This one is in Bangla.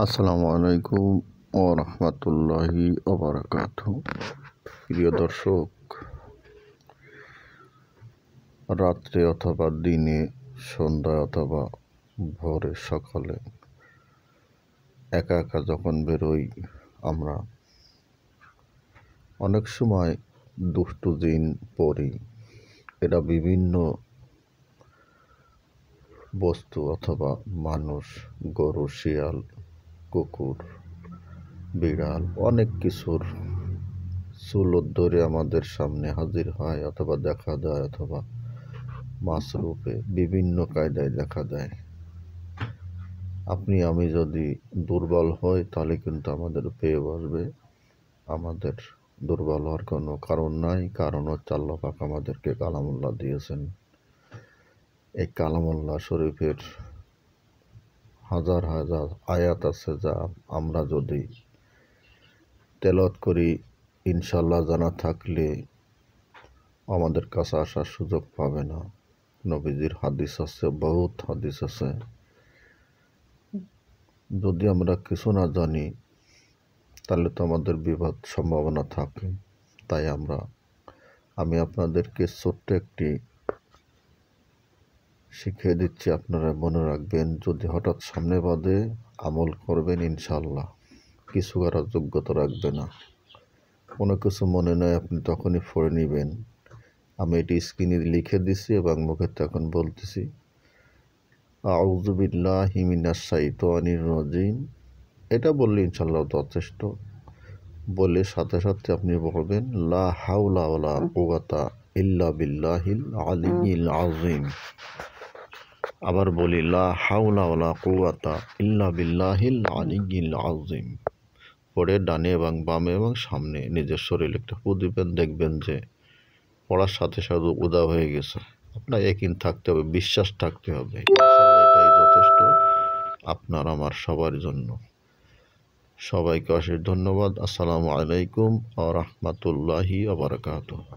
আসসালামু আলাইকুম ওয়া রাহমাতুল্লাহি ওয়া বারাকাতুহু। প্রিয় দর্শক, রাত্রে অথবা দিনে, সন্ধ্যায় অথবা ভোরে, সকালে একা একা যখন বেরোই আমরা, অনেক সময় দুষ্টু জিন পড়ি। এরা বিভিন্ন বস্তু অথবা মানুষ, গরু, শিয়াল, কুকুর, বিড়াল, অনেক কিছুর সুলত ধরে আমাদের সামনে হাজির হয় অথবা দেখা দেয়, অথবা মাসরূপে বিভিন্ন কায়দায় দেখা দেয়। আপনি আমি যদি দুর্বল হই তাহলে কিন্তু আমাদের পেয়ে বসবে। আমাদের দুর্বল হওয়ার কোনো কারণ নাই, কারণ হচ্ছে আল্লাহ পাক আমাদেরকে কালামুল্লাহ দিয়েছেন। এই কালামুল্লাহ শরীফের হাজার হাজার আয়াত আছে, যা আমরা যদি তেলাওয়াত করি ইনশাল্লাহ জানা থাকলে আমাদের কাছে আসার সুযোগ পাবে না। নবীজির হাদিস আছে, বহুত হাদিস আছে। যদি আমরা কিছু না জানি তাহলে তো আমাদের বিপদ সম্ভাবনা থাকে। তাই আমি আপনাদেরকে ছোট্ট একটি শিখিয়ে দিচ্ছি, আপনারা মনে রাখবেন। যদি হঠাৎ সামনে বাদে আমল করবেন ইনশাল্লাহ, কিছু করার যোগ্যতা রাখবে না। কোনো কিছু মনে নয়, আপনি তখনই পড়ে নেবেন। আমি এটি স্ক্রিনে লিখে দিছি এবং মুখে এখন বলতেছি, আউযু বিল্লাহি মিনাশ শাইতানির রাজিম। এটা বললে ইনশাল্লাহ যথেষ্ট। বলে সাথে সাথে আপনি বলবেন, লা হাওলা ওয়ালা কুওয়াতা ইল্লা বিল্লাহিল আলিয়্যিল আযীম। আবার বলি, লা হাওলা ওয়ালা কুওয়াতা ইল্লা বিল্লাহিল আলিয়্যিল আযীম। পরে ডানে এবং বামে এবং সামনে নিজের শরীরে একটা ফু দিবেন, দেখবেন যে পড়ার সাথে সাথে উদা হয়ে গেছে। আপনার ইয়াকিন থাকতে হবে, বিশ্বাস থাকতে হবে। এটাই যথেষ্ট আপনার আমার সবার জন্য। সবাইকে অশেষ ধন্যবাদ। আসসালামু আলাইকুম ওয়া রাহমাতুল্লাহি ওয়া বারাকাতুহু।